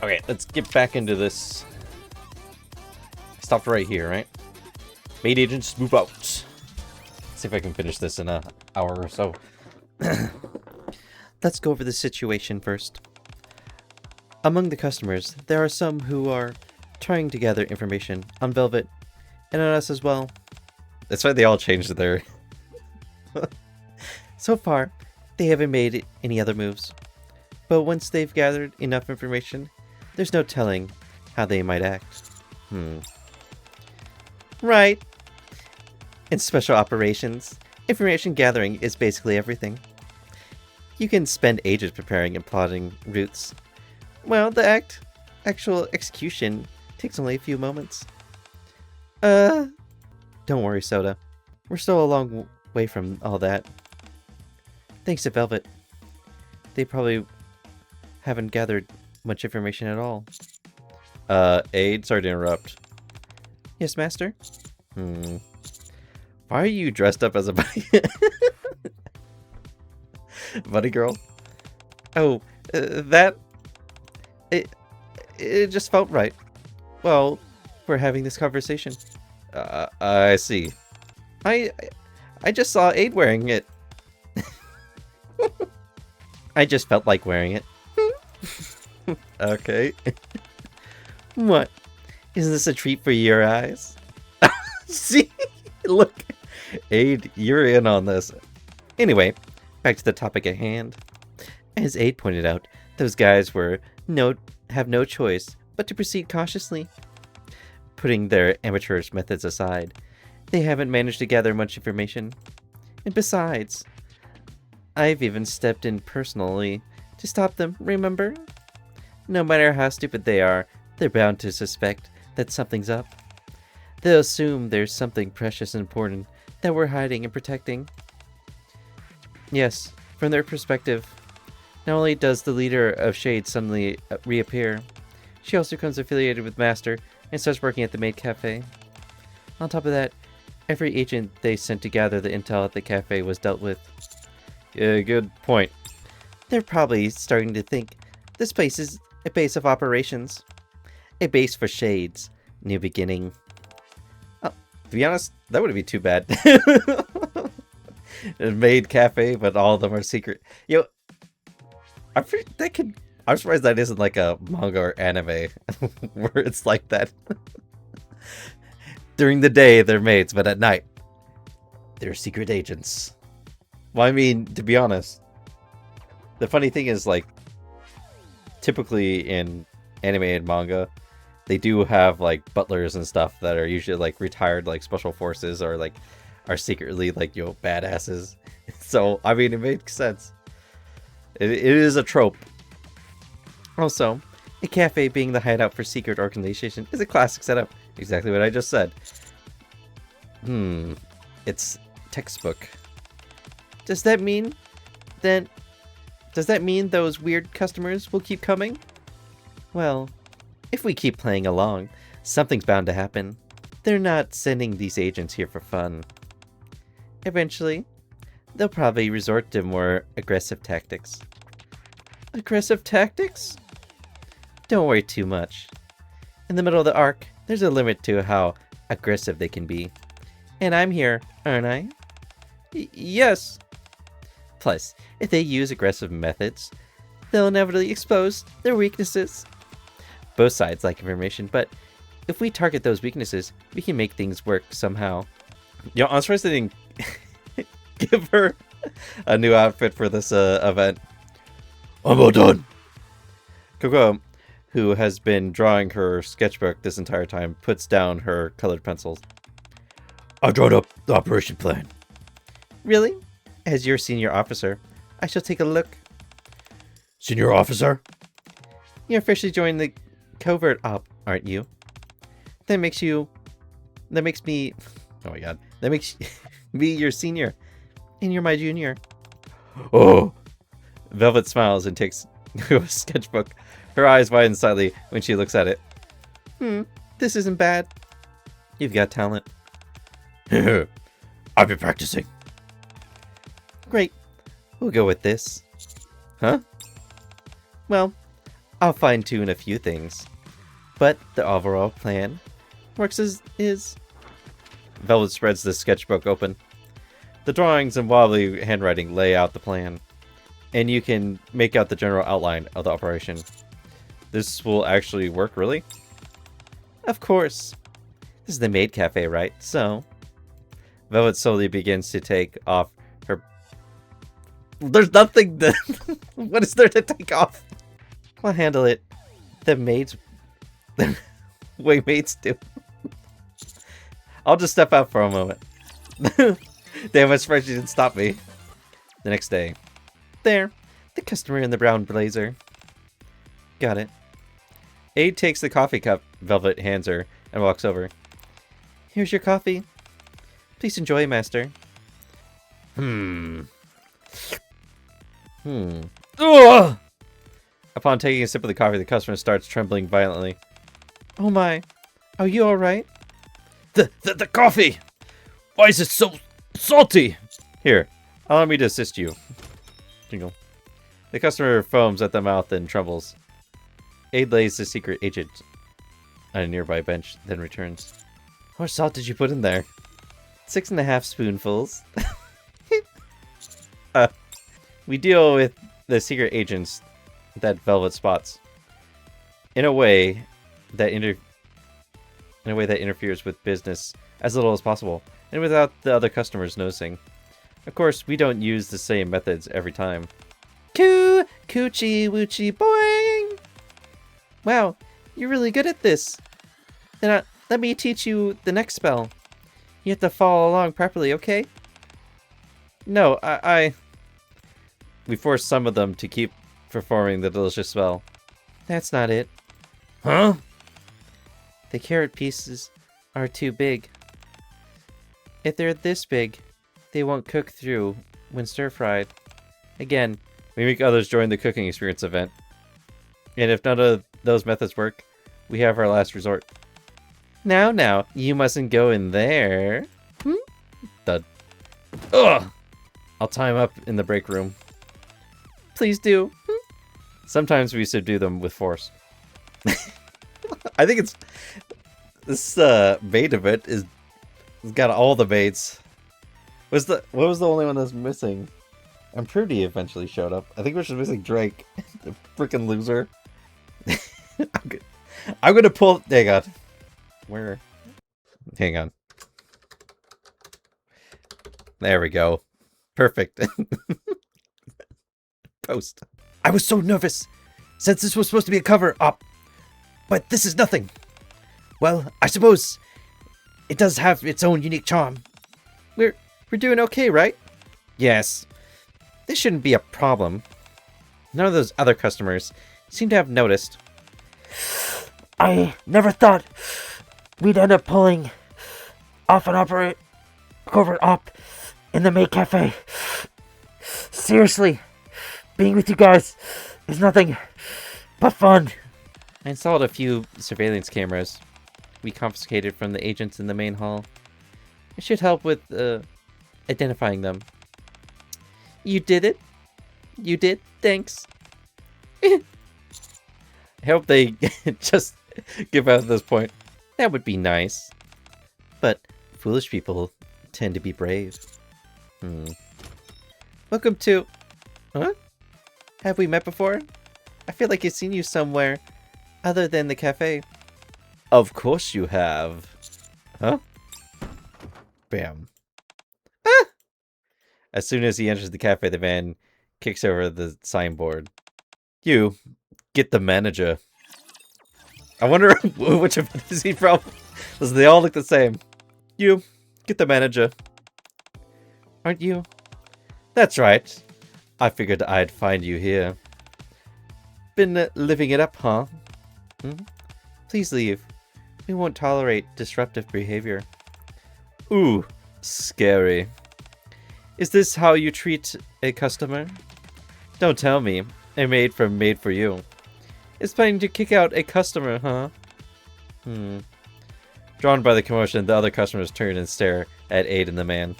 Okay, let's get back into this. Stopped right here, right? Maid agents, move out. See if I can finish this in an hour or so. Let's go over the situation first. Among the customers, there are some who are trying to gather information on Velvet and on us as well. That's why they all changed their... So far, they haven't made any other moves. But once they've gathered enough information, there's no telling how they might act. Right. In special operations, information gathering is basically everything. You can spend ages preparing and plotting routes. Well, the actual execution takes only a few moments. Don't worry, Soda. We're still a long way from all that. Thanks to Velvet. They probably haven't gathered much information at all. Aid, sorry to interrupt. Yes, Master? Why are you dressed up as a bunny? Bunny girl? Oh, that... It just felt right. Well, we're having this conversation. I see. I just saw Aid wearing it. I just felt like wearing it. Okay. What? Isn't this a treat for your eyes? See? Look. Aid, you're in on this. Anyway, back to the topic at hand. As Aid pointed out, those guys have no choice but to proceed cautiously. Putting their amateurish methods aside, they haven't managed to gather much information. And besides, I've even stepped in personally to stop them, remember? No matter how stupid they are, they're bound to suspect that something's up. They'll assume there's something precious and important that we're hiding and protecting. Yes, from their perspective, not only does the leader of Shade suddenly reappear, she also becomes affiliated with Master and starts working at the Maid Cafe. On top of that, every agent they sent to gather the intel at the cafe was dealt with. Yeah, good point. They're probably starting to think this place is a base of operations. A base for Shade's new beginning. To be honest, that wouldn't be too bad. A Maid cafe, but all of them are secret. Yo, I'm surprised that isn't like a manga or anime where it's like that. During the day, they're maids, but at night, they're secret agents. Well, I mean, to be honest, the funny thing is, like, typically in anime and manga, they do have, like, butlers and stuff that are usually, like, retired, like, special forces or, like, are secretly, like, badasses. So, I mean, it makes sense. It is a trope. Also, a cafe being the hideout for secret organization is a classic setup. Exactly what I just said. It's textbook. Does that mean those weird customers will keep coming? Well, if we keep playing along, something's bound to happen. They're not sending these agents here for fun. Eventually, they'll probably resort to more aggressive tactics. Aggressive tactics? Don't worry too much. In the middle of the arc, there's a limit to how aggressive they can be. And I'm here, aren't I? Yes. Plus, if they use aggressive methods, they'll inevitably expose their weaknesses. Both sides like information, but if we target those weaknesses, we can make things work somehow. Yo, I'm surprised they didn't give her a new outfit for this event. I'm all done. Coco, who has been drawing her sketchbook this entire time, puts down her colored pencils. I've drawn up the operation plan. Really? As your senior officer, I shall take a look. Senior officer? You're officially joining the covert op, aren't you? That makes me... Oh my god. That makes me your senior. And you're my junior. Oh! Velvet smiles and takes a sketchbook. Her eyes widen slightly when she looks at it. This isn't bad. You've got talent. I've been practicing. Great. We'll go with this. Huh? Well, I'll fine-tune a few things. But the overall plan works as is. Velvet spreads the sketchbook open. The drawings and wobbly handwriting lay out the plan, and you can make out the general outline of the operation. This will actually work, really? Of course. This is the Maid Cafe, right? So... Velvet slowly begins to take off her... There's nothing to... What is there to take off? I'll handle it. The maids... way maids do. I'll just step out for a moment. Damn, my spreadsheet didn't stop me. The next day. There. The customer in the brown blazer. Got it. Aid takes the coffee cup Velvet hands her and walks over. Here's your coffee. Please enjoy, master. Ugh! Upon taking a sip of the coffee, the customer starts trembling violently. Oh my. Are you alright? The coffee! Why is it so salty? Here, allow me to assist you. Jingle. The customer foams at the mouth and trembles. Aid lays the secret agent on a nearby bench, then returns. How much salt did you put in there? 6.5 spoonfuls. We deal with the secret agents that Velvet spots in a way that interferes with business as little as possible, and without the other customers noticing. Of course, we don't use the same methods every time. Coochie woochie boing! Wow, you're really good at this. Then let me teach you the next spell. You have to follow along properly, okay? No, We force some of them to keep performing the delicious spell. That's not it. Huh? The carrot pieces are too big. If they're this big, they won't cook through when stir-fried. Again, we make others join the cooking experience event. And if none of those methods work, we have our last resort. Now, you mustn't go in there. Dud. Ugh! I'll tie him up in the break room. Please do. Sometimes we subdue them with force. I think it's... This maid event is... It's got all the maids. What was the only one that's missing? I'm Prudy eventually showed up. I think we're just missing Drake. The freaking loser. I'm gonna pull... Hang on. Where? Hang on. There we go. Perfect. Post. I was so nervous, since this was supposed to be a cover-up. But this is nothing. Well, I suppose it does have its own unique charm. We're doing okay, right? Yes. This shouldn't be a problem. None of those other customers seem to have noticed. I never thought we'd end up pulling off an covert op in the Maid Cafe. Seriously, being with you guys is nothing but fun. I installed a few surveillance cameras we confiscated from the agents in the main hall. It should help with identifying them. You did it? You did? Thanks. I hope they just give out at this point. That would be nice. But foolish people tend to be brave. Welcome to... Huh? Have we met before? I feel like I've seen you somewhere other than the cafe. Of course you have. Huh? Bam. Ah! As soon as he enters the cafe, the man kicks over the signboard. You, get the manager. I wonder which of it is he from? Listen, they all look the same. You, get the manager. Aren't you? That's right. I figured I'd find you here. Been living it up, huh? Please leave. We won't tolerate disruptive behavior. Ooh, scary. Is this how you treat a customer? Don't tell me. A maid from Made for You is planning to kick out a customer, huh? Drawn by the commotion, the other customers turn and stare at Aid and the man.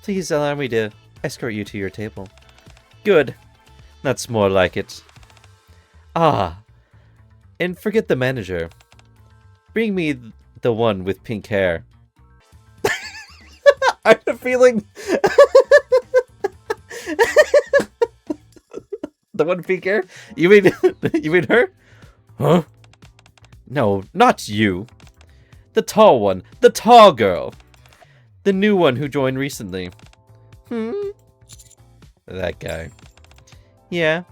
Please allow me to escort you to your table. Good. That's more like it. Ah, and forget the manager. Bring me the one with pink hair. I have a feeling... The one with pink hair? You mean you mean her? Huh? No, not you. The tall one. The tall girl. The new one who joined recently. That guy. Yeah,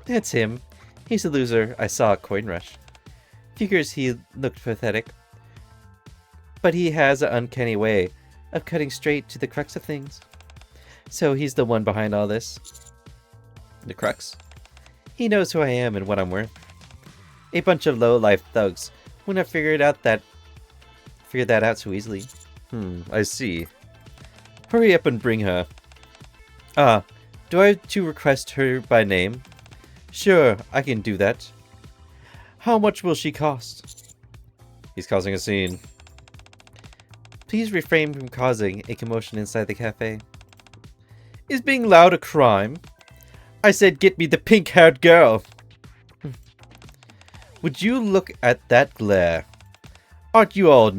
that's him. He's a loser I saw at Coin Rush. Figures he looked pathetic. But he has an uncanny way of cutting straight to the crux of things. So he's the one behind all this. The crux? He knows who I am and what I'm worth. A bunch of low-life thugs wouldn't have figured that out so easily. I see. Hurry up and bring her. Do I have to request her by name? Sure, I can do that. How much will she cost? He's causing a scene. Please refrain from causing a commotion inside the cafe. Is being loud a crime? I said get me the pink-haired girl. Would you look at that glare? Aren't you all...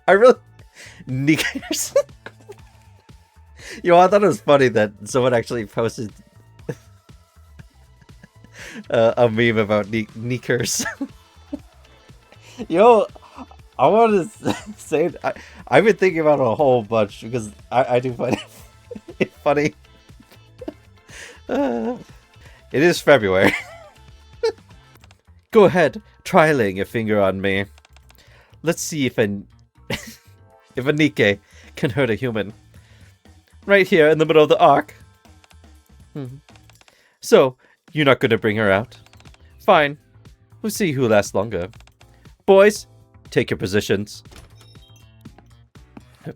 I really... Nikke. Yo, I thought it was funny that someone actually posted a meme about Nikkers. Yo, I want to say I've been thinking about it a whole bunch because I do find it funny. It is February. Go ahead, try laying a finger on me. Let's see if a Nikke can hurt a human. Right here in the middle of the arc. So, you're not going to bring her out? Fine. We'll see who lasts longer. Boys, take your positions.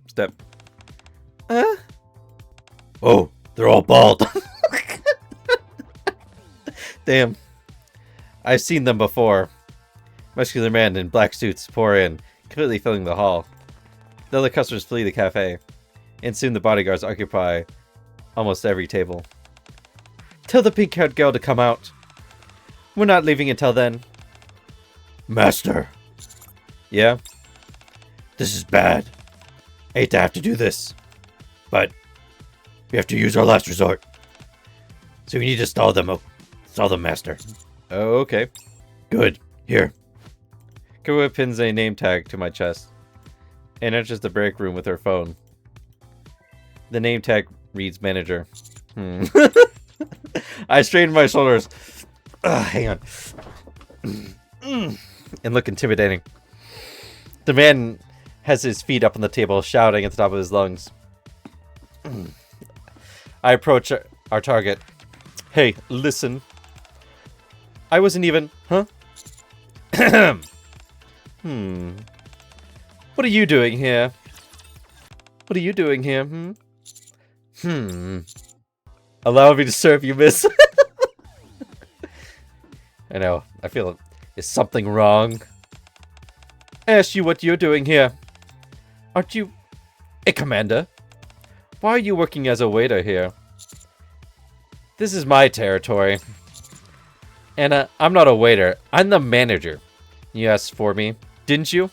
Step. Oh, they're all bald. Damn. I've seen them before. Muscular men in black suits pour in, completely filling the hall. The other customers flee the cafe, and soon the bodyguards occupy almost every table. Tell the pink-haired girl to come out. We're not leaving until then. Master. Yeah? This is bad. I hate to have to do this, but we have to use our last resort. So we need to stall them, Master. Oh, okay. Good. Here. Kawa pins a name tag to my chest and enters the break room with her phone. The name tag reads manager. I straighten my shoulders. Hang on. And look intimidating. The man has his feet up on the table, shouting at the top of his lungs. I approach our target. Hey, listen. I wasn't even... Huh? What are you doing here? What are you doing here, Allow me to serve you, miss. I know. I feel it. Is something wrong? Ask you what you're doing here. Aren't you a commander? Why are you working as a waiter here? This is my territory. And I'm not a waiter. I'm the manager. You asked for me, didn't you?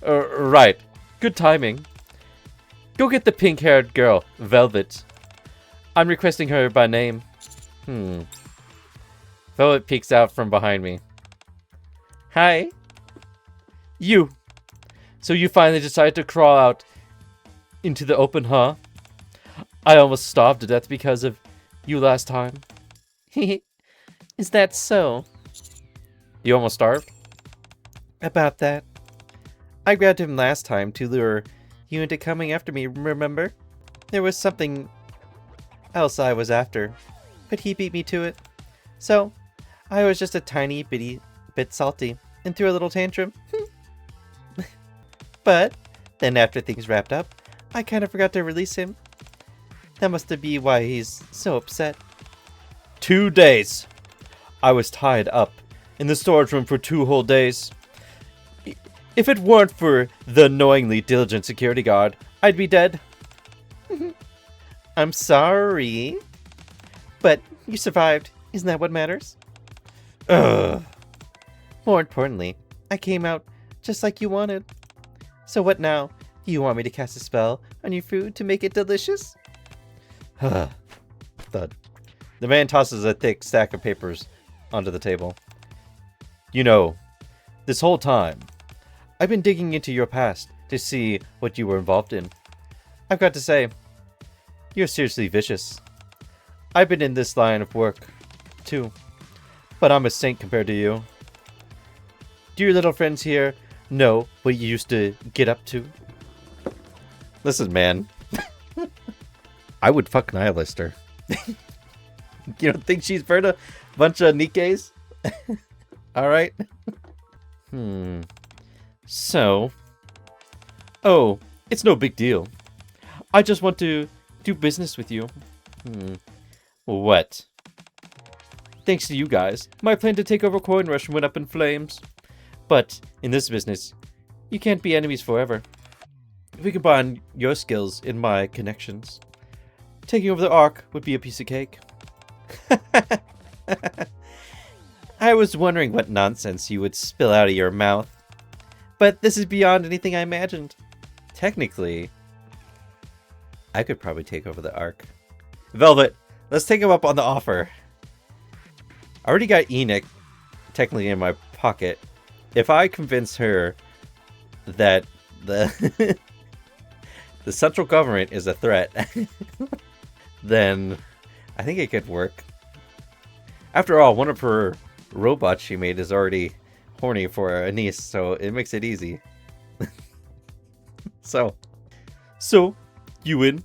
Right. Good timing. Go get the pink-haired girl, Velvet. I'm requesting her by name. Velvet peeks out from behind me. Hi. You. So you finally decided to crawl out into the open, huh? I almost starved to death because of you last time. Is that so? You almost starved? About that. I grabbed him last time to lure you into coming after me, remember? There was something else I was after, but he beat me to it. So, I was just a tiny bit salty and threw a little tantrum. But then after things wrapped up, I kind of forgot to release him. That must be why he's so upset. 2 days. I was tied up in the storage room for 2 whole days. If it weren't for the annoyingly diligent security guard, I'd be dead. I'm sorry, but You survived. Isn't that what matters? Ugh. More importantly, I came out just like you wanted. So what now? Do you want me to cast a spell on your food to make it delicious? Thud. The man tosses a thick stack of papers onto the table. You know, this whole time, I've been digging into your past to see what you were involved in. I've got to say, you're seriously vicious. I've been in this line of work, too. But I'm a saint compared to you. Do your little friends here know what you used to get up to? Listen, man. I would fuck Nihilist her. You don't think she's burned a bunch of Nikkes? Alright. So. Oh, it's no big deal. I just want to do business with you. What? Thanks to you guys, my plan to take over Coin Rush went up in flames. But in this business, you can't be enemies forever. If we combine your skills and my connections, taking over the Ark would be a piece of cake. I was wondering what nonsense you would spill out of your mouth. But this is beyond anything I imagined. Technically, I could probably take over the Ark. Velvet, let's take him up on the offer. I already got Enoch technically in my pocket. If I convince her that the the central government is a threat, then I think it could work. After all, one of her robots she made is already horny for a niece, so it makes it easy. So, you win?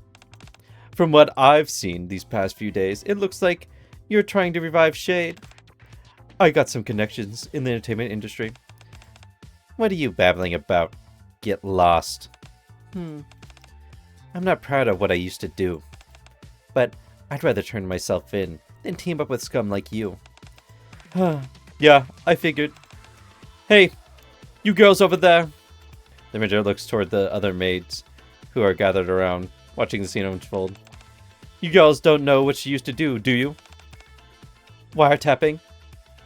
From what I've seen these past few days, it looks like you're trying to revive Shade. I got some connections in the entertainment industry. What are you babbling about? Get lost. I'm not proud of what I used to do. But I'd rather turn myself in than team up with scum like you. Yeah, I figured. Hey, you girls over there. The major looks toward the other maids, who are gathered around, watching the scene unfold. You girls don't know what she used to do you? Wiretapping,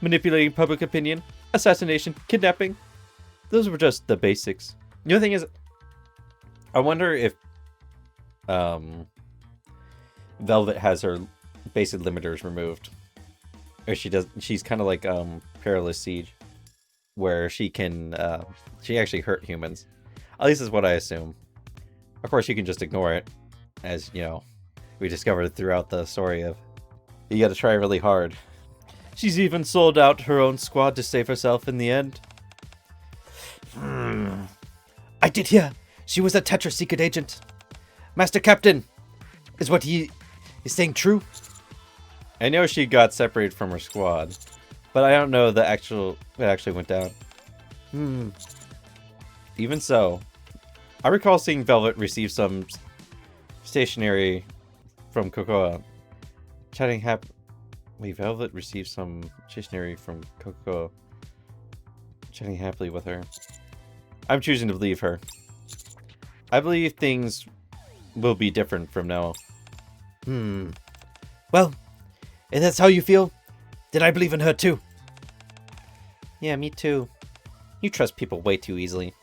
manipulating public opinion, assassination, kidnapping. Those were just the basics. The other thing is, I wonder if Velvet has her basic limiters removed. Or she's kind of like Perilous Siege, where she can she actually hurt humans. At least is what I assume. Of course, you can just ignore it, as you know, we discovered throughout the story of you got to try really hard. She's even sold out her own squad to save herself in the end. I did hear she was a Tetra secret agent. Master Captain, is what he is saying true? I know she got separated from her squad, but I don't know what actually went down. Even so, I recall seeing Velvet receive some stationery from Cocoa. Velvet received some stationery from Cocoa. Chatting happily with her. I'm choosing to believe her. I believe things will be different from now. Well, if that's how you feel, then I believe in her too. Yeah, me too. You trust people way too easily.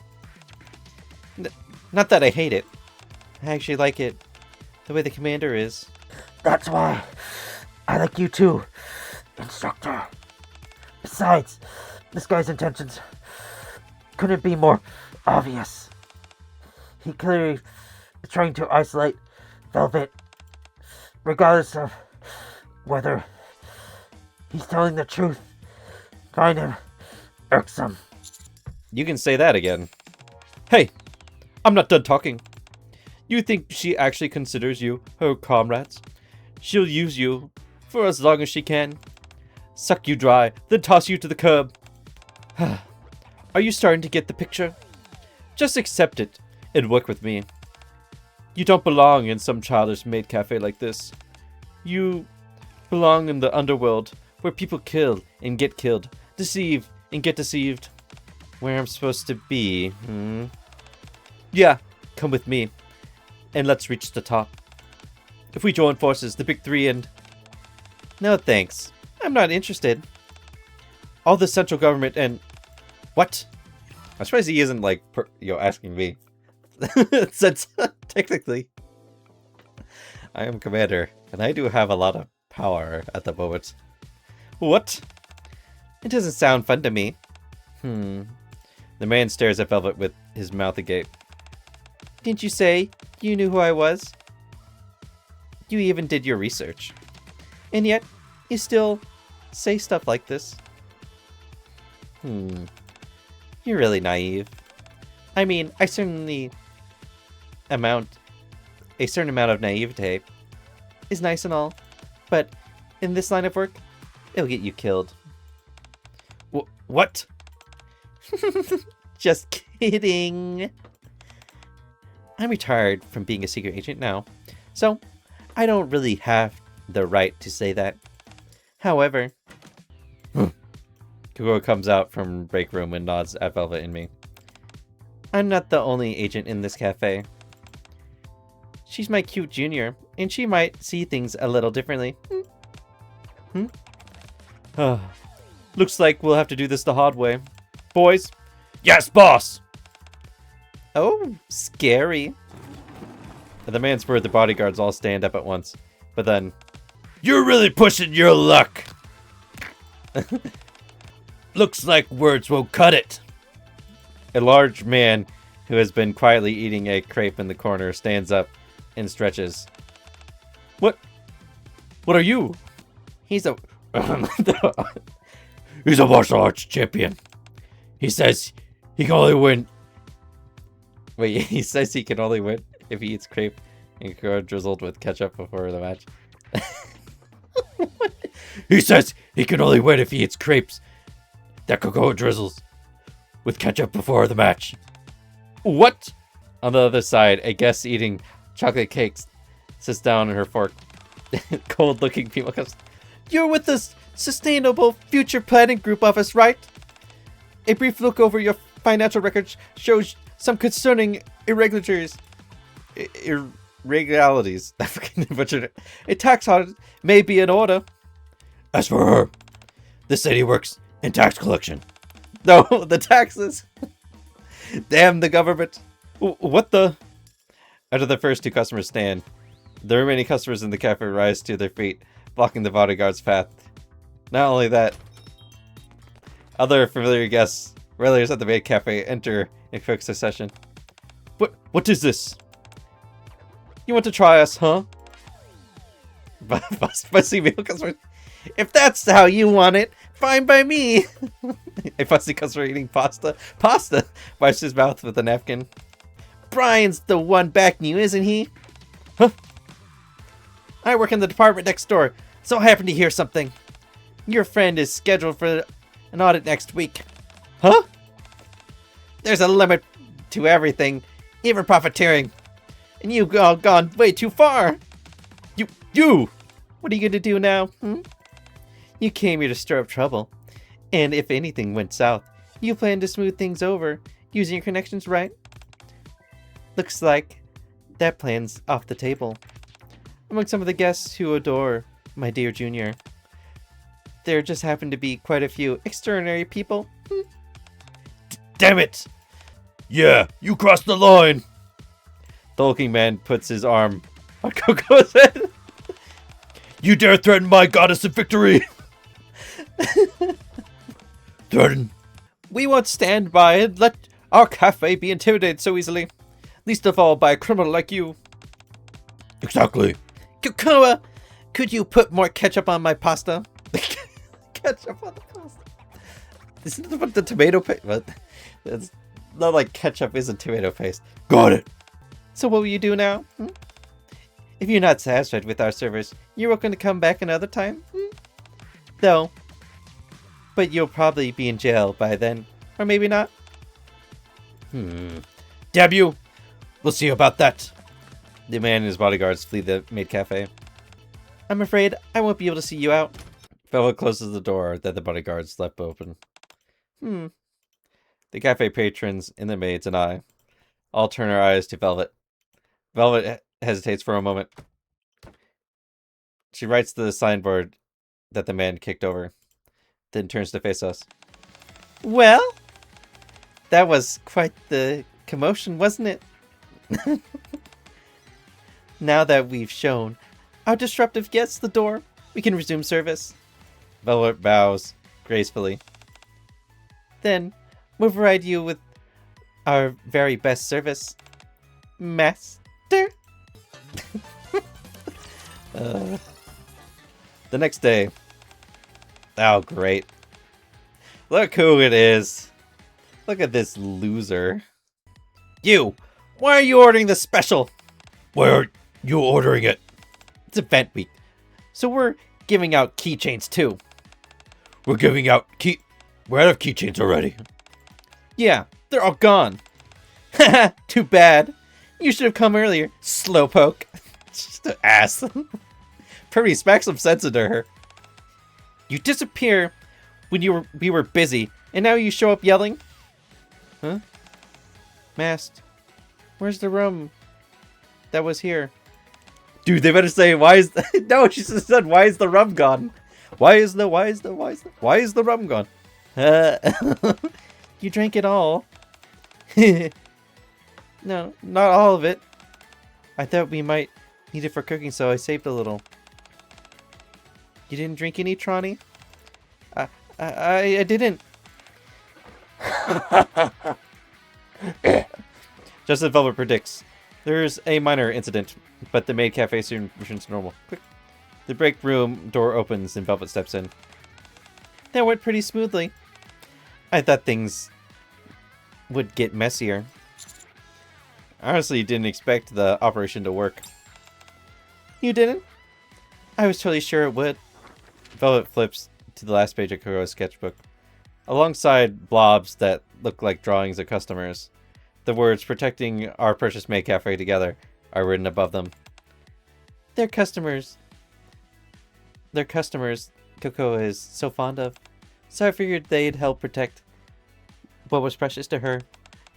Not that I hate it. I actually like it. The way the commander is. That's why I like you too, Instructor. Besides, this guy's intentions couldn't be more obvious. He clearly is trying to isolate Velvet, regardless of whether he's telling the truth. Find him irksome. You can say that again. Hey, I'm not done talking. You think she actually considers you her comrades? She'll use you for as long as she can. Suck you dry, then toss you to the curb. Are you starting to get the picture? Just accept it and work with me. You don't belong in some childish maid cafe like this. You belong in the underworld, where people kill and get killed, deceive and get deceived. Where I'm supposed to be, Yeah, come with me, and let's reach the top. If we join forces, the big three, and No thanks. I'm not interested. All the central government and... What? I'm surprised he isn't, like, asking me. Since, technically, I am commander, and I do have a lot of power at the moment. What? It doesn't sound fun to me. The man stares at Velvet with his mouth agape. Didn't you say you knew who I was? You even did your research. And yet, you still say stuff like this. You're really naive. I mean, a certain amount of naivete is nice and all, but in this line of work, it'll get you killed. What? Just kidding. I'm retired from being a secret agent now, so I don't really have the right to say that. However, Kagura comes out from break room and nods at Velvet and me. I'm not the only agent in this cafe. She's my cute junior, and she might see things a little differently. Looks like we'll have to do this the hard way. Boys? Yes, boss! Oh, scary. At the man's word, the bodyguards all stand up at once. But then... You're really pushing your luck! Looks like words won't cut it. A large man who has been quietly eating a crepe in the corner stands up and stretches. What are you? He's a... He's a martial arts champion. He says he can only win... Wait, he says he can only win if he eats crepe and go drizzled with ketchup before the match. He says he can only win if he eats crepes that cocoa drizzles with ketchup before the match. What? On the other side, a guest eating chocolate cakes sits down on her fork. Cold-looking people comes. You're with the Sustainable Future Planning Group office, right? A brief look over your financial records shows some concerning irregularities. Irregularities. I fucking butchered it. A tax audit may be in order. As for her, this lady works in tax collection. No, the taxes. Damn the government. What the? After the first two customers stand, the remaining customers in the cafe rise to their feet, blocking the bodyguard's path. Not only that, other familiar guests, regulars at the Maid cafe, enter in quick succession. What is this? You want to try us, huh? Fussy male customer. If that's how you want it, fine by me. A fussy customer eating pasta. Pasta! Wipes his mouth with a napkin. Brian's the one backing you, isn't he? Huh? I work in the department next door, so I happened to hear something. Your friend is scheduled for an audit next week. Huh? There's a limit to everything, even profiteering. And you've all gone way too far. You! What are you gonna do now? You came here to stir up trouble. And if anything went south, you plan to smooth things over, using your connections, right? Looks like that plan's off the table. Among some of the guests who adore my dear junior, there just happen to be quite a few extraordinary people. Damn it! Yeah, you crossed the line! The hulking man puts his arm on Coco's head. You dare threaten my goddess of victory! Threaten? We won't stand by and let our cafe be intimidated so easily. Least of all by a criminal like you. Exactly. Kukua, could you put more ketchup on my pasta? Ketchup on the pasta. Isn't that the tomato paste? But it's not like ketchup isn't tomato paste. Got it. So what will you do now? If you're not satisfied with our service, you're welcome to come back another time. No. But you'll probably be in jail by then. Or maybe not. Damn you! We'll see about that. The man and his bodyguards flee the Maid cafe. I'm afraid I won't be able to see you out. Velvet closes the door that the bodyguards left open. The cafe patrons and the maids and I all turn our eyes to Velvet. Velvet hesitates for a moment. She writes the signboard that the man kicked over, then turns to face us. Well, that was quite the commotion, wasn't it? Now that we've shown our disruptive guests the door, we can resume service. Velvet bows gracefully. Then we'll provide you with our very best service, Master. The next day. Oh, great. Look who it is. Look at this loser. You! Why are you ordering the special? Why aren't you ordering it? It's event week, so we're giving out keychains too. We're giving out We're out of keychains already. Yeah, they're all gone. Haha, too bad. You should have come earlier, slowpoke. Just an ass. Pretty smack some sense into her. You disappear when we were busy, and now you show up yelling? Huh? Mast, where's the room that was here? Dude, they better say, why is... No, she just said, why is the rum gone? Why is the rum gone? You drank it all. No, not all of it. I thought we might need it for cooking, so I saved a little. You didn't drink any, Tronny? I didn't. Just as Velvet predicts, there's a minor incident, but the maid cafe soon returns to normal. Quick. The break room door opens and Velvet steps in. That went pretty smoothly. I thought things would get messier. Honestly, didn't expect the operation to work. You didn't? I was totally sure it would. Velvet flips to the last page of Kuro's sketchbook. Alongside blobs that look like drawings of customers, the words "protecting our precious maid cafe together" are written above them. They're customers Coco is so fond of. So I figured they'd help protect what was precious to her.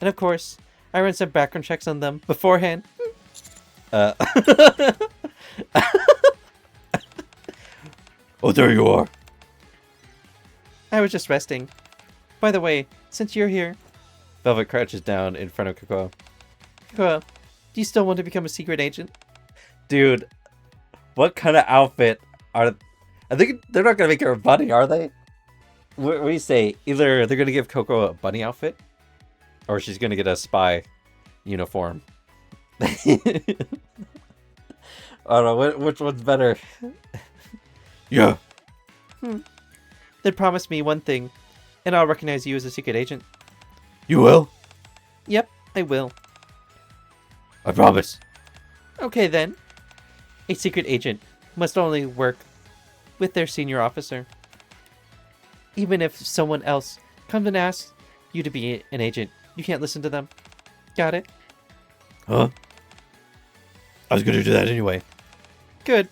And of course, I ran some background checks on them beforehand. Oh, there you are. I was just resting. By the way, since you're here... Velvet crouches down in front of Coco. Coco, do you still want to become a secret agent? Dude, what kind of outfit are... I think they're not going to make her a bunny, are they? What do you say? Either they're going to give Coco a bunny outfit, or she's going to get a spy uniform. I don't know, which one's better? Yeah. Then promise me one thing, and I'll recognize you as a secret agent. You will? Yep, I will. I promise. Okay then. A secret agent must only work with their senior officer. Even if someone else comes and asks you to be an agent, you can't listen to them. Got it? Huh? I was going to do that anyway. Good.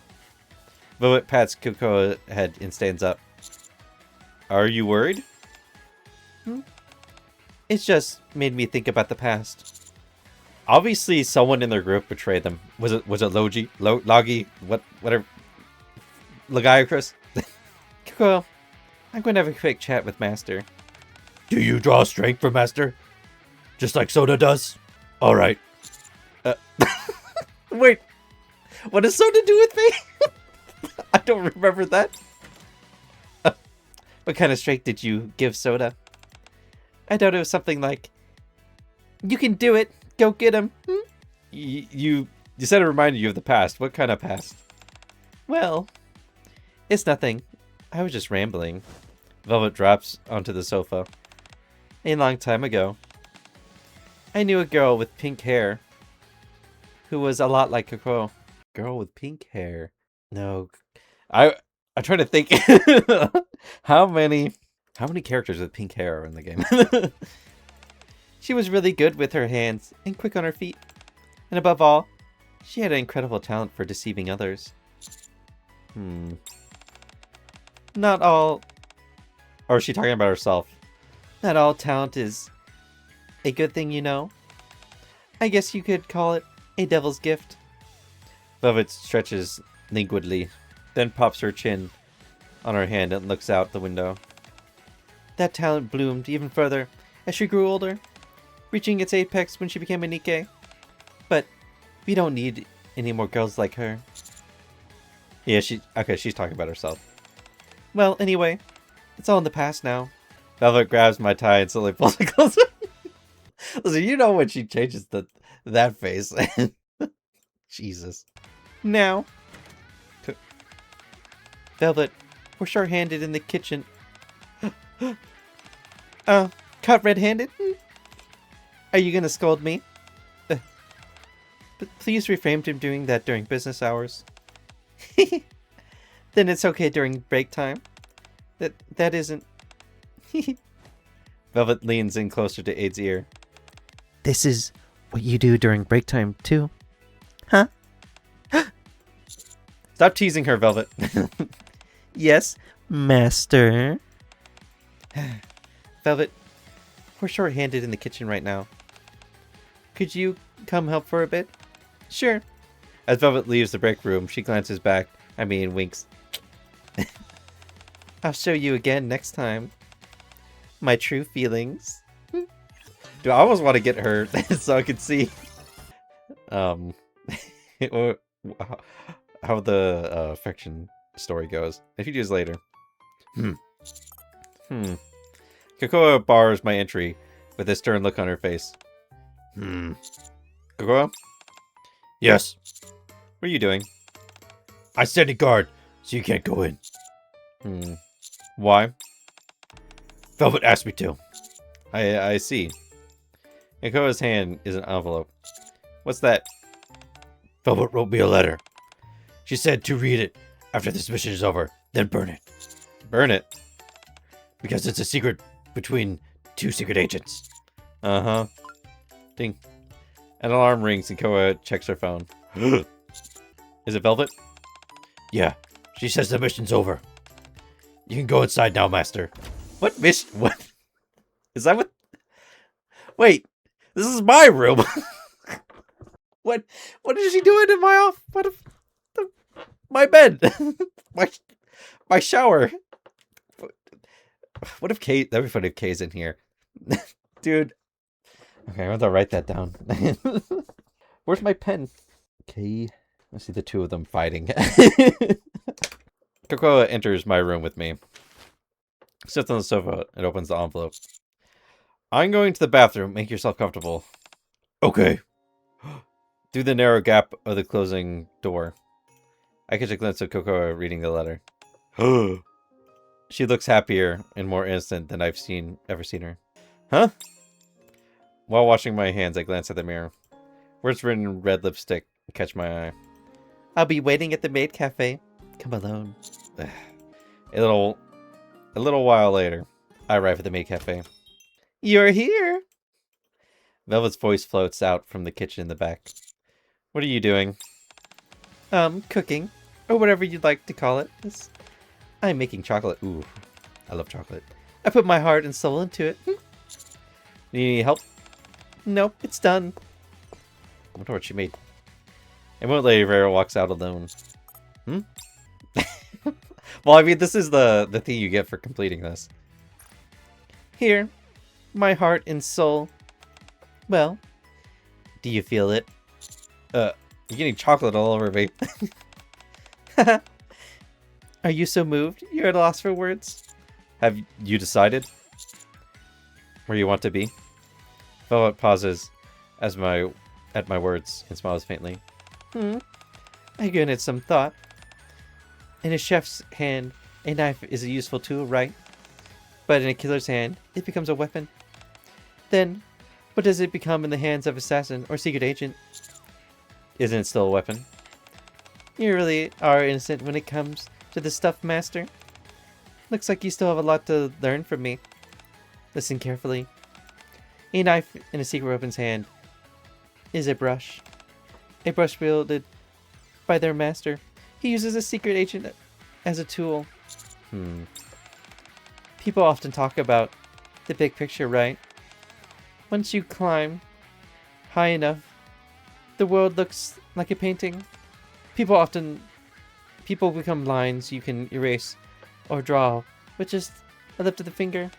Velvet pats Coco's head and stands up. Are you worried? It's just made me think about the past. Obviously, someone in their group betrayed them. Was it Logi? Logi? Whatever. Lagiacrus? Coco, I'm going to have a quick chat with Master. Do you draw strength from Master? Just like Soda does? Alright. Wait. What does Soda do with me? I don't remember that. What kind of strength did you give Soda? I doubt it was something like, you can do it, go get him. You said it reminded you of the past. What kind of past? Well, it's nothing. I was just rambling. Velvet drops onto the sofa. A long time ago, I knew a girl with pink hair who was a lot like Coco. Girl with pink hair. No. I'm trying to think how many characters with pink hair are in the game. She was really good with her hands and quick on her feet. And above all, she had an incredible talent for deceiving others. Not all... Or is she talking about herself? Not all talent is a good thing, you know. I guess you could call it a devil's gift. Velvet stretches languidly, then pops her chin on her hand and looks out the window. That talent bloomed even further as she grew older, reaching its apex when she became a Nikke. But we don't need any more girls like her. Yeah, she's talking about herself. Well, anyway, it's all in the past now. Velvet grabs my tie and slowly pulls it closer. Listen, you know when she changes that face. Jesus. Now. Velvet, we're short-handed in the kitchen. Caught red-handed? Are you gonna scold me? But please refrain from doing that during business hours. Then it's okay during break time. That isn't... Velvet leans in closer to Aid's ear. This is what you do during break time, too. Huh? Stop teasing her, Velvet. Yes, master. Velvet, we're short-handed in the kitchen right now. Could you come help for a bit? Sure. As Velvet leaves the break room, she glances back. Winks. I'll show you again next time. My true feelings. Dude, I almost want to get her so I can see how the affection story goes. A few years later. Cocoa bars my entry with a stern look on her face. Cocoa? Yes. What are you doing? I stand guard, so you can't go in. Why? Velvet asked me to. I see. Cocoa's hand is an envelope. What's that? Velvet wrote me a letter. She said to read it after this mission is over, then burn it. Burn it? Because it's a secret between two secret agents. Uh-huh. Ding. An alarm rings and Koa checks her phone. Is it Velvet? Yeah. She says the mission's over. You can go inside now, Master. What mission? What? Is that what? Wait. This is my room. What is she doing in my my bed? my shower. What if Kay... That'd be funny if Kay's in here. Dude. Okay, I'm going to write that down. Where's my pen? Okay. I see the two of them fighting. Cocoa enters my room with me. Sits on the sofa and opens the envelope. I'm going to the bathroom. Make yourself comfortable. Okay. Through the narrow gap of the closing door, I catch a glimpse of Cocoa reading the letter. She looks happier and more innocent than I've ever seen her. Huh? While washing my hands, I glance at the mirror. Words written in red lipstick catch my eye. I'll be waiting at the Maid Cafe. Come alone. A little while later, I arrive at the Maid Cafe. You're here! Velvet's voice floats out from the kitchen in the back. What are you doing? Cooking. Or whatever you'd like to call it. I'm making chocolate. Ooh, I love chocolate. I put my heart and soul into it. Need any help? Nope, it's done. I wonder what she made. A moment later, Vera walks out alone. Well, this is the thing you get for completing this. Here, my heart and soul. Well, do you feel it? You're getting chocolate all over me. Are you so moved? You're at a loss for words? Have you decided where you want to be? Velvet pauses at my words and smiles faintly. I given it some thought. In a chef's hand, a knife is a useful tool, right? But in a killer's hand, it becomes a weapon. Then, what does it become in the hands of assassin or secret agent? Isn't it still a weapon? You really are innocent when it comes to the stuff, Master. Looks like you still have a lot to learn from me. Listen carefully. A knife in a secret weapon's hand is a brush. A brush wielded by their master. He uses a secret agent as a tool. People often talk about the big picture, right? Once you climb high enough, the world looks like a painting. People become lines you can erase or draw with just a lift of the finger.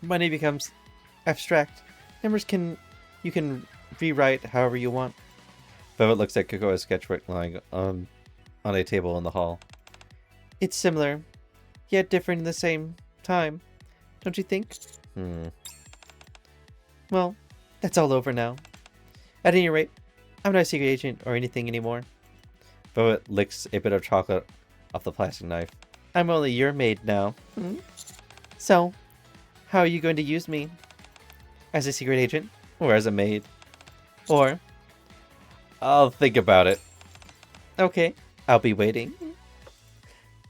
Money becomes abstract. Numbers you can rewrite however you want. Velvet looks at Kokoa's sketchbook lying on a table in the hall. It's similar, yet different in the same time. Don't you think? Well, that's all over now. At any rate, I'm not a secret agent or anything anymore. Velvet licks a bit of chocolate off the plastic knife. I'm only your maid now. So, how are you going to use me? As a secret agent? Or as a maid. Or, I'll think about it. okay, I'll be waiting.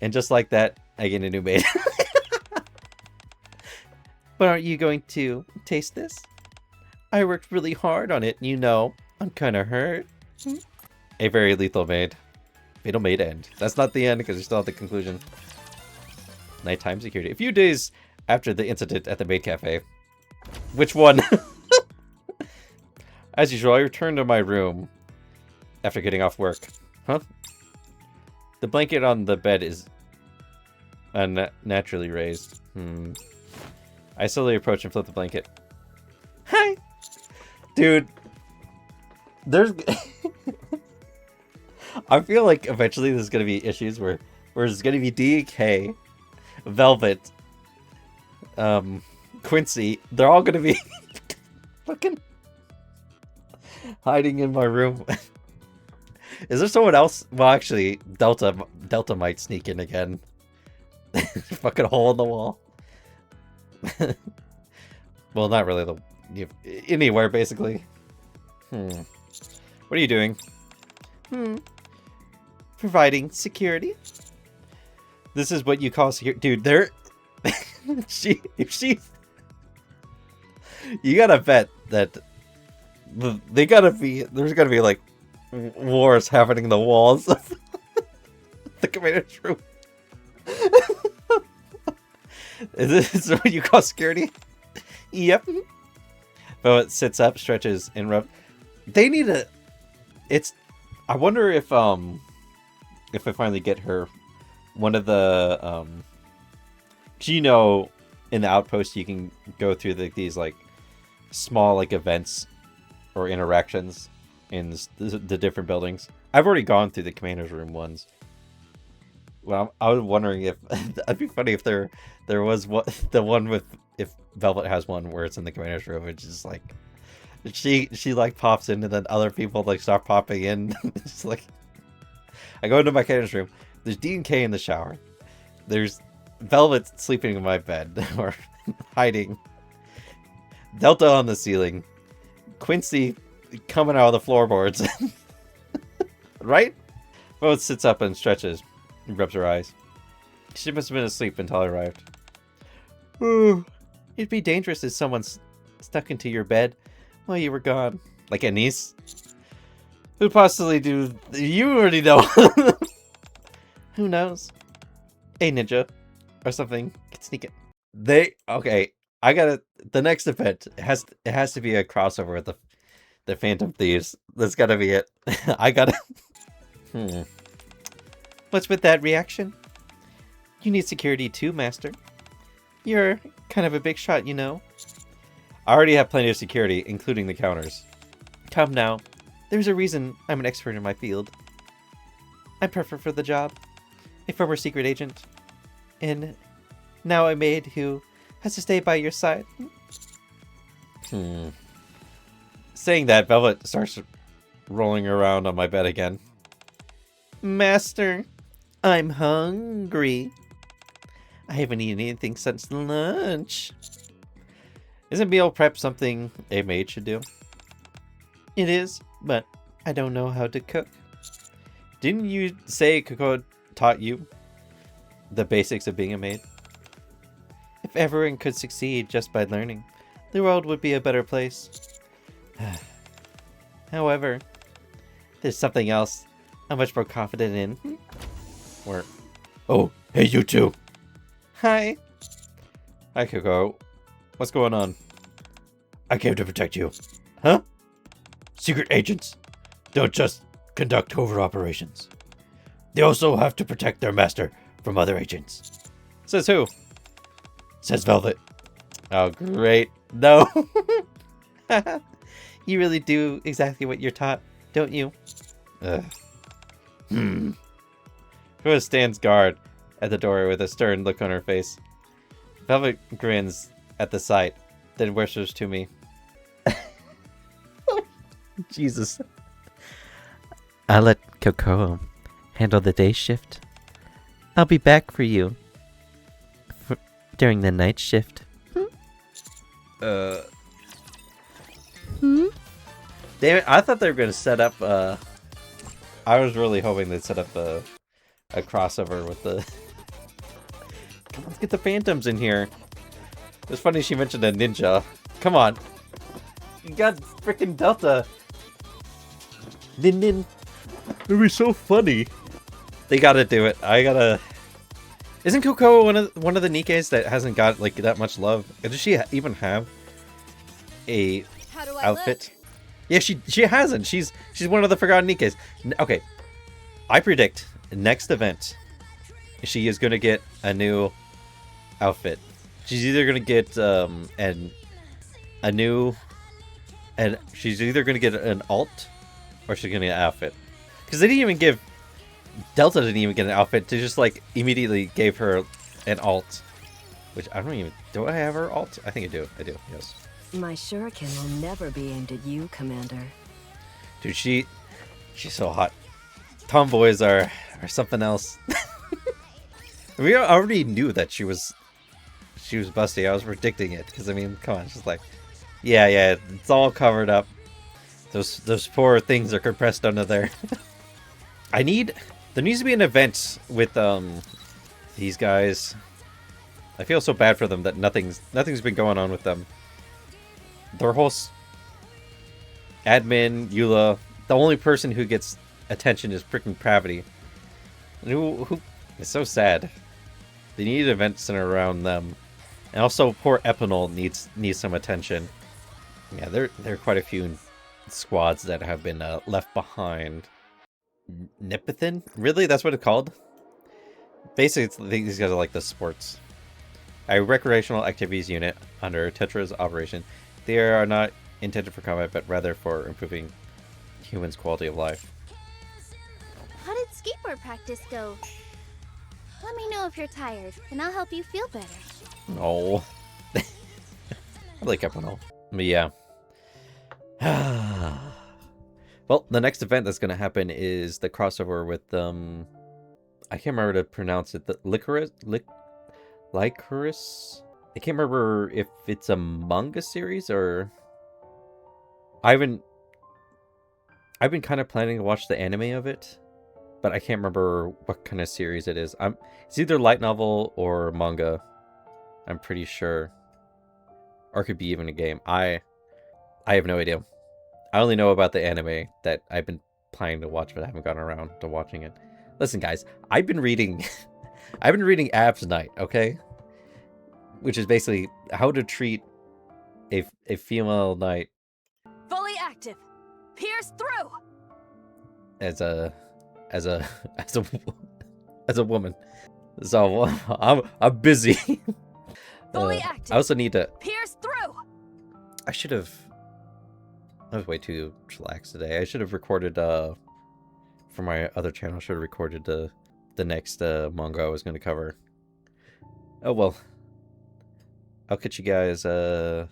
And just like that, I get a new maid. But aren't you going to taste this? I worked really hard on it, you know. I'm kind of hurt. A very lethal maid. Fatal maid end. That's not the end because you're still at the conclusion. Nighttime security. A few days after the incident at the maid cafe. Which one? As usual, I return to my room after getting off work. Huh? The blanket on the bed is unnaturally raised. I slowly approach and flip the blanket. Hi! Dude, there's... I feel like eventually there's going to be issues where there's going to be DK, Velvet, Quincy. They're all going to be fucking hiding in my room. Is there someone else? Well, actually, Delta might sneak in again. Fucking hole in the wall. Well, not really. Anywhere, basically. What are you doing? Providing security. This is what you call security. Dude, they're... if she... You gotta bet that... They gotta be... There's gotta be, like, wars happening in the walls of the commander's room. Is this what you call security? Yep. Velvet sits up, stretches, and rubs. They need a... It's... I wonder if I finally get her one of the, 'cause you know, in the outpost you can go through these, like, small, like, events or interactions in the different buildings. I've already gone through the commander's room ones. Well, I was wondering if it'd be funny if there was the one with, if Velvet has one where it's in the commander's room, which is like she like pops in and then other people like start popping in. It's like I go into my commander's room. There's D and K in the shower. There's Velvet sleeping in my bed or hiding. Delta on the ceiling. Quincy coming out of the floorboards. Right? Velvet sits up and stretches. And rubs her eyes. She must have been asleep until I arrived. It'd be dangerous if someone's stuck into your bed while you were gone. Like a niece? Who'd possibly do... You already know. Who knows? A ninja. Or something. Could sneak it. Okay. I gotta... The next event it has to be a crossover with the Phantom Thieves. That's gotta be it. I gotta... What's with that reaction? You need security too, Master. You're kind of a big shot, you know. I already have plenty of security, including the counters. Come now. There's a reason I'm an expert in my field. I'm perfect for the job. A former secret agent. And now a maid who has to stay by your side. Saying that, Velvet starts rolling around on my bed again. Master, I'm hungry. I haven't eaten anything since lunch. Isn't meal prep something a maid should do? It is, but I don't know how to cook. Didn't you say Coco taught you the basics of being a maid? If everyone could succeed just by learning, the world would be a better place. However, there's something else I'm much more confident in. Where? Oh, hey, you two. Hi. Hi, Coco. What's going on? I came to protect you. Huh? Secret agents don't just conduct covert operations. They also have to protect their master from other agents. Says who? Says Velvet. Oh, great. No. You really do exactly what you're taught, don't you? Ugh. Who stands guard at the door with a stern look on her face. Velvet grins at the sight, then whispers to me. Jesus. I'll let Coco handle the day shift. I'll be back for you during the night shift. Damn it, I thought they were going to set up, I was really hoping they'd set up a crossover with the... Come on, let's get the Phantoms in here. It's funny she mentioned a ninja. Come on. You got freaking Delta. Nin nin. It'd be so funny. They gotta do it. I gotta... Isn't Coco one of the Nikkes that hasn't got, like, that much love? Does she even have a outfit? Yeah, she hasn't. She's one of the forgotten Nikkes. Okay. I predict next event she is gonna get a new outfit. She's either gonna get she's either gonna get an alt or she's gonna get an outfit. Because they didn't even give Delta didn't even get an outfit. They just like immediately gave her an alt. Which I don't even do I have her alt? I think I do. Yes. My shuriken will never be aimed at you, Commander. Dude, she's so hot. Tomboys are something else. We already knew that she was busty. I was predicting it because I mean, come on, she's like, yeah, it's all covered up. Those poor things are compressed under there. There needs to be an event with these guys. I feel so bad for them that nothing's been going on with them. Their whole admin, Eula, the only person who gets attention is freaking Pravity. Who it's so sad. They need an event centered around them. And also poor Epinol needs some attention. Yeah, there are quite a few squads that have been left behind. Nipothin? Really? That's what it's called? Basically, these guys are like the sports. A recreational activities unit under Tetra's operation. They are not intended for combat, but rather for improving humans' quality of life. How did skateboard practice go? Let me know if you're tired, and I'll help you feel better. Oh. I like Epinol. But yeah. Well, the next event that's going to happen is the crossover with, I can't remember to pronounce it, the Licorice? I can't remember if it's a manga series or... I've been kind of planning to watch the anime of it, but I can't remember what kind of series it is. It's either light novel or manga, I'm pretty sure. Or it could be even a game. I have no idea. I only know about the anime that I've been planning to watch, but I haven't gotten around to watching it. Listen, guys, I've been reading Ab's Night, okay? Which is basically how to treat a female knight Fully active. Pierce through. as a woman. So I'm busy. Fully active. I also need to. Pierce through. I was way too relaxed today. I should have recorded for my other channel. I should have recorded the next manga I was going to cover. Oh well. I'll catch you guys. I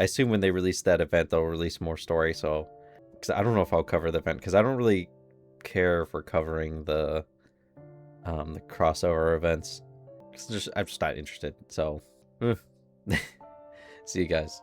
assume when they release that event, they'll release more story. So, because I don't know if I'll cover the event because I don't really care for covering the crossover events. I'm just not interested. So, see you guys.